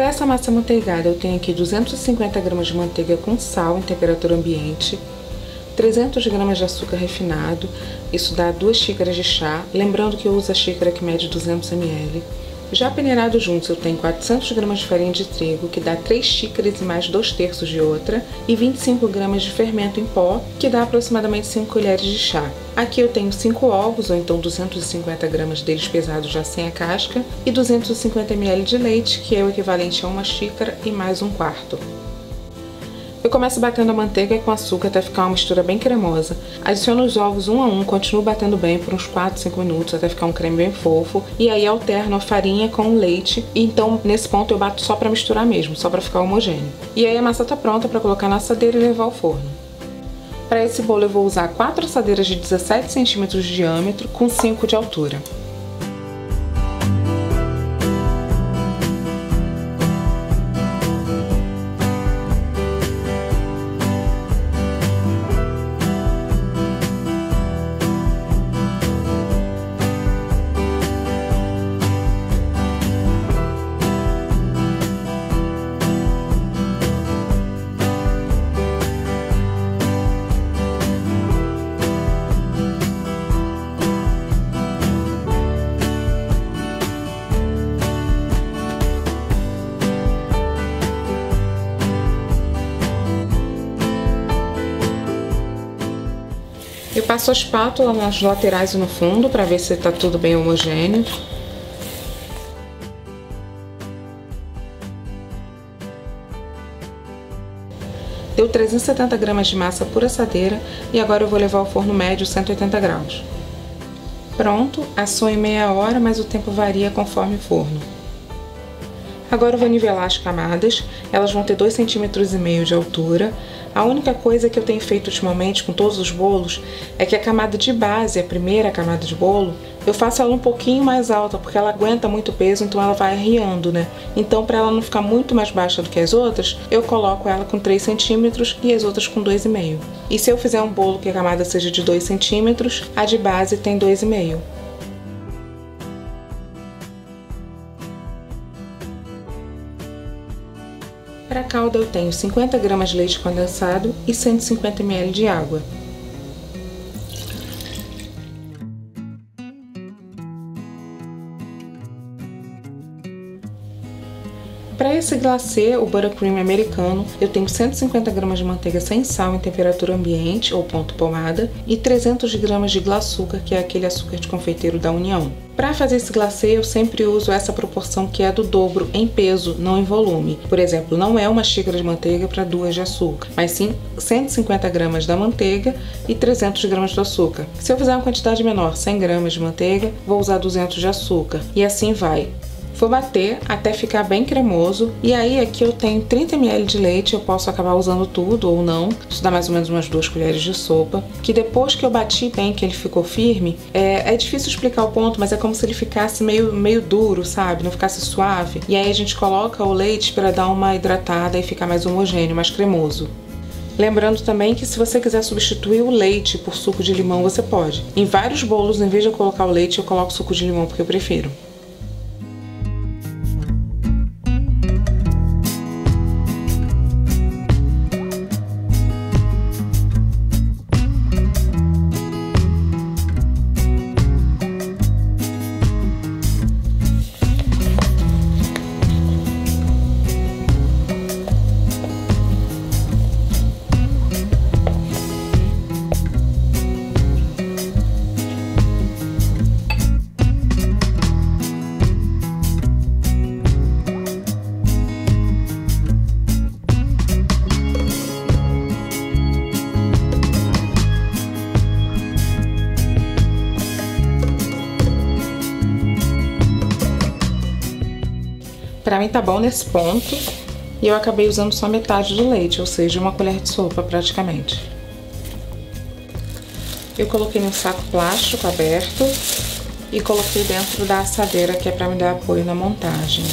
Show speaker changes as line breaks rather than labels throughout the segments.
Para essa massa manteigada, eu tenho aqui 250 gramas de manteiga com sal em temperatura ambiente, 300 gramas de açúcar refinado, isso dá 2 xícaras de chá, lembrando que eu uso a xícara que mede 200 ml. Já peneirado juntos, eu tenho 400 gramas de farinha de trigo, que dá 3 xícaras e mais 2/3 de outra, e 25 gramas de fermento em pó, que dá aproximadamente 5 colheres de chá. Aqui eu tenho 5 ovos, ou então 250 gramas deles pesados já sem a casca, e 250 ml de leite, que é o equivalente a 1 xícara e mais 1/4. Eu começo batendo a manteiga com açúcar até ficar uma mistura bem cremosa. Adiciono os ovos um a um, continuo batendo bem por uns 4, 5 minutos até ficar um creme bem fofo. E aí alterno a farinha com o leite. E então nesse ponto eu bato só para misturar mesmo, só para ficar homogêneo. E aí a massa tá pronta para colocar na assadeira e levar ao forno. Para esse bolo eu vou usar 4 assadeiras de 17 centímetros de diâmetro com 5 de altura. Eu passo a espátula nas laterais e no fundo para ver se está tudo bem homogêneo. Deu 370 gramas de massa por assadeira e agora eu vou levar ao forno médio 180 graus. Pronto, assou em meia hora, mas o tempo varia conforme o forno. Agora eu vou nivelar as camadas, elas vão ter 2,5 cm de altura. A única coisa que eu tenho feito ultimamente com todos os bolos é que a camada de base, a primeira camada de bolo, eu faço ela um pouquinho mais alta, porque ela aguenta muito peso, então ela vai arriando, né? Então, para ela não ficar muito mais baixa do que as outras, eu coloco ela com 3 centímetros e as outras com 2,5. E se eu fizer um bolo que a camada seja de 2 centímetros, a de base tem 2,5. Para a calda eu tenho 50 gramas de leite condensado e 150 ml de água. Para esse glacê, o buttercream americano, eu tenho 150 gramas de manteiga sem sal em temperatura ambiente ou ponto pomada e 300 gramas de glaçúcar, que é aquele açúcar de confeiteiro da União. Para fazer esse glacê, eu sempre uso essa proporção que é do dobro em peso, não em volume. Por exemplo, não é 1 xícara de manteiga para 2 de açúcar, mas sim 150 gramas da manteiga e 300 gramas do açúcar. Se eu fizer uma quantidade menor, 100 gramas de manteiga, vou usar 200 de açúcar. E assim vai. Vou bater até ficar bem cremoso. E aí aqui eu tenho 30 ml de leite, eu posso acabar usando tudo ou não. Isso dá mais ou menos umas 2 colheres de sopa. Que depois que eu bati bem, que ele ficou firme, é difícil explicar o ponto, mas é como se ele ficasse meio duro, sabe? Não ficasse suave. E aí a gente coloca o leite para dar uma hidratada e ficar mais homogêneo, mais cremoso. Lembrando também que se você quiser substituir o leite por suco de limão, você pode. Em vários bolos, em vez de eu colocar o leite, eu coloco suco de limão porque eu prefiro. Pra mim tá bom nesse ponto e eu acabei usando só metade do leite, ou seja, 1 colher de sopa praticamente. Eu coloquei num saco plástico aberto e coloquei dentro da assadeira, que é pra me dar apoio na montagem.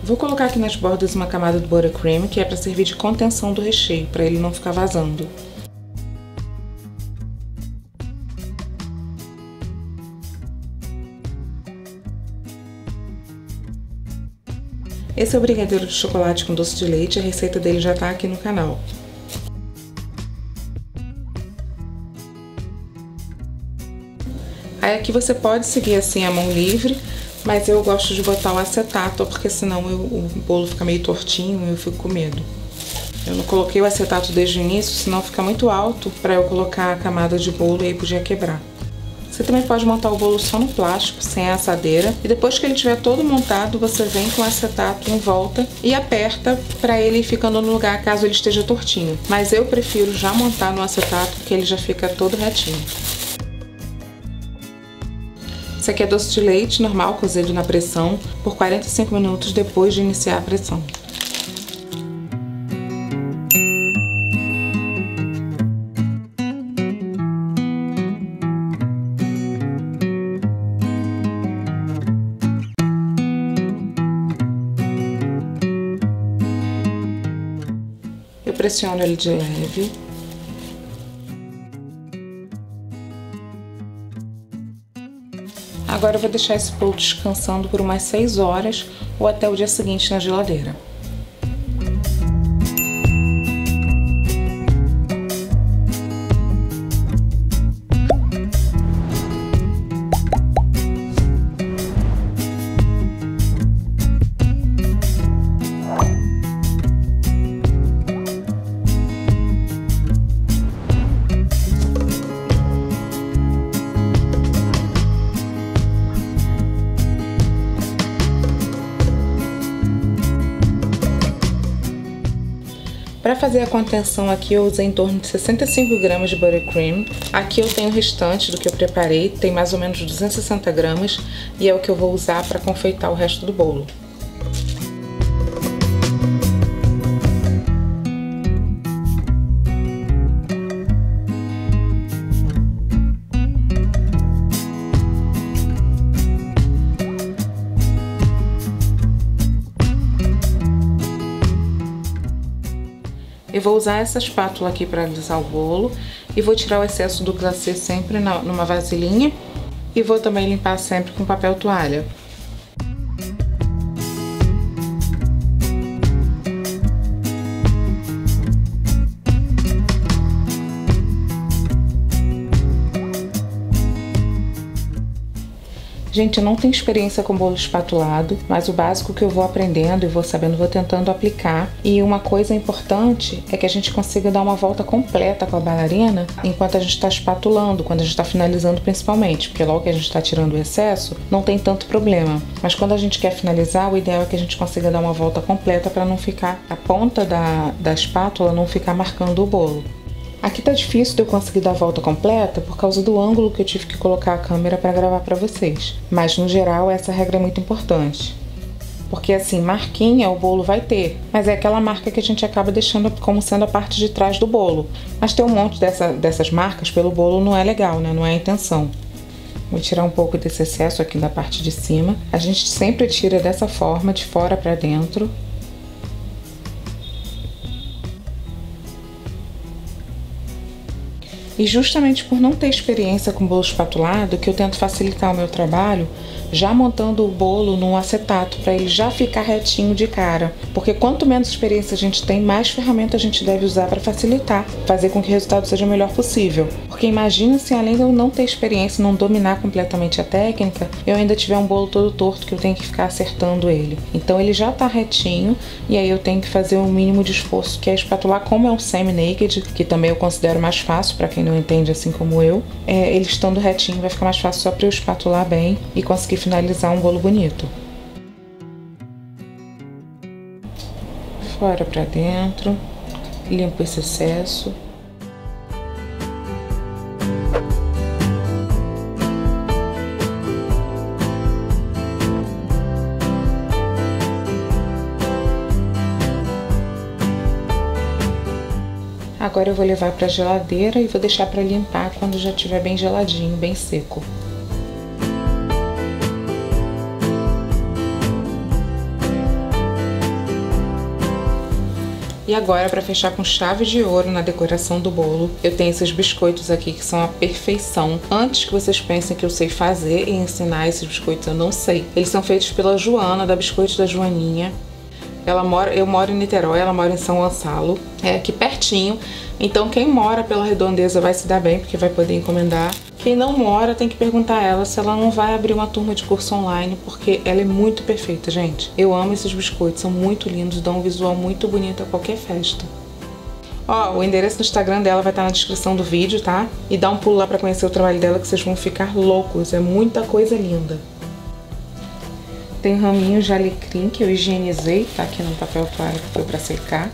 Vou colocar aqui nas bordas uma camada do buttercream, que é pra servir de contenção do recheio, pra ele não ficar vazando. Esse é o brigadeiro de chocolate com doce de leite, a receita dele já tá aqui no canal. Aí aqui você pode seguir assim a mão livre, mas eu gosto de botar o acetato, porque senão o bolo fica meio tortinho e eu fico com medo. Eu não coloquei o acetato desde o início, senão fica muito alto para eu colocar a camada de bolo e aí podia quebrar. Você também pode montar o bolo só no plástico, sem a assadeira, e depois que ele estiver todo montado, você vem com o acetato em volta e aperta para ele ir ficando no lugar caso ele esteja tortinho. Mas eu prefiro já montar no acetato, porque ele já fica todo retinho. Isso aqui é doce de leite normal, cozido na pressão, por 45 minutos depois de iniciar a pressão. Eu pressiono ele de leve. Agora eu vou deixar esse bolo descansando por umas 6 horas ou até o dia seguinte na geladeira. Para fazer a contenção aqui eu usei em torno de 65 gramas de buttercream. Aqui eu tenho o restante do que eu preparei, tem mais ou menos 260 gramas e é o que eu vou usar para confeitar o resto do bolo. Eu vou usar essa espátula aqui para alisar o bolo e vou tirar o excesso do glacê sempre numa vasilhinha e vou também limpar sempre com papel toalha. Gente, eu não tenho experiência com bolo espatulado, mas o básico que eu vou aprendendo e vou sabendo, vou tentando aplicar. E uma coisa importante é que a gente consiga dar uma volta completa com a bailarina enquanto a gente está espatulando, quando a gente está finalizando principalmente, porque logo que a gente está tirando o excesso, não tem tanto problema. Mas quando a gente quer finalizar, o ideal é que a gente consiga dar uma volta completa para não ficar, a ponta da espátula não ficar marcando o bolo. Aqui tá difícil de eu conseguir dar a volta completa por causa do ângulo que eu tive que colocar a câmera para gravar para vocês. Mas no geral essa regra é muito importante. Porque assim, marquinha o bolo vai ter, mas é aquela marca que a gente acaba deixando como sendo a parte de trás do bolo. Mas ter um monte dessas marcas pelo bolo não é legal, né? Não é a intenção. Vou tirar um pouco desse excesso aqui da parte de cima. A gente sempre tira dessa forma, de fora para dentro. E justamente por não ter experiência com bolo espatulado, que eu tento facilitar o meu trabalho, já montando o bolo num acetato, para ele já ficar retinho de cara. Porque quanto menos experiência a gente tem, mais ferramenta a gente deve usar para facilitar, fazer com que o resultado seja o melhor possível. Porque imagina se além de eu não ter experiência, não dominar completamente a técnica, eu ainda tiver um bolo todo torto que eu tenho que ficar acertando ele. Então ele já tá retinho e aí eu tenho que fazer o mínimo de esforço, que é espatular. Como é um semi-naked, que também eu considero mais fácil para quem não entende assim como eu, ele estando retinho vai ficar mais fácil só para eu espatular bem e conseguir finalizar um bolo bonito. Fora para dentro, limpo esse excesso. Agora eu vou levar para a geladeira e vou deixar para limpar quando já estiver bem geladinho, bem seco. E agora, para fechar com chave de ouro na decoração do bolo, eu tenho esses biscoitos aqui que são a perfeição. Antes que vocês pensem que eu sei fazer e ensinar esses biscoitos, eu não sei. Eles são feitos pela Joana, da Biscoitos da Joaninha. Eu moro em Niterói, ela mora em São Gonçalo, é aqui pertinho. Então quem mora pela Redondeza vai se dar bem, porque vai poder encomendar. Quem não mora tem que perguntar a ela se ela não vai abrir uma turma de curso online, porque ela é muito perfeita, gente. Eu amo esses biscoitos, são muito lindos, dão um visual muito bonito a qualquer festa. Ó, o endereço do Instagram dela vai estar na descrição do vídeo, tá? E dá um pulo lá pra conhecer o trabalho dela que vocês vão ficar loucos, é muita coisa linda. Tem raminhos de alecrim que eu higienizei, tá aqui no papel toalha que foi pra secar.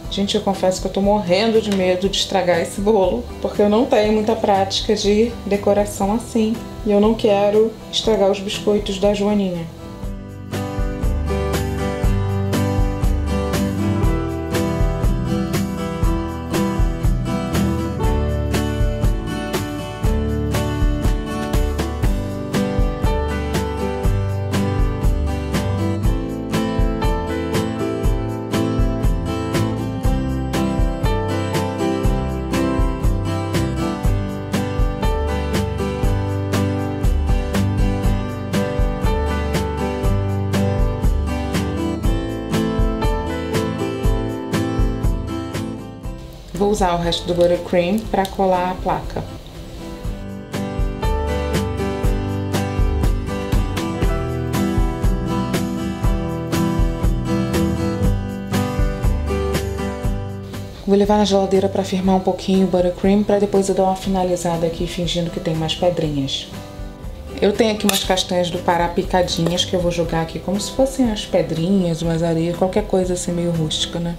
Gente, eu confesso que eu tô morrendo de medo de estragar esse bolo, porque eu não tenho muita prática de decoração assim. E eu não quero estragar os biscoitos da Joaninha. Vou usar o resto do buttercream para colar a placa. Vou levar na geladeira para firmar um pouquinho o buttercream, para depois eu dar uma finalizada aqui fingindo que tem mais pedrinhas. Eu tenho aqui umas castanhas do Pará picadinhas que eu vou jogar aqui como se fossem as pedrinhas, umas areias, qualquer coisa assim meio rústica, né?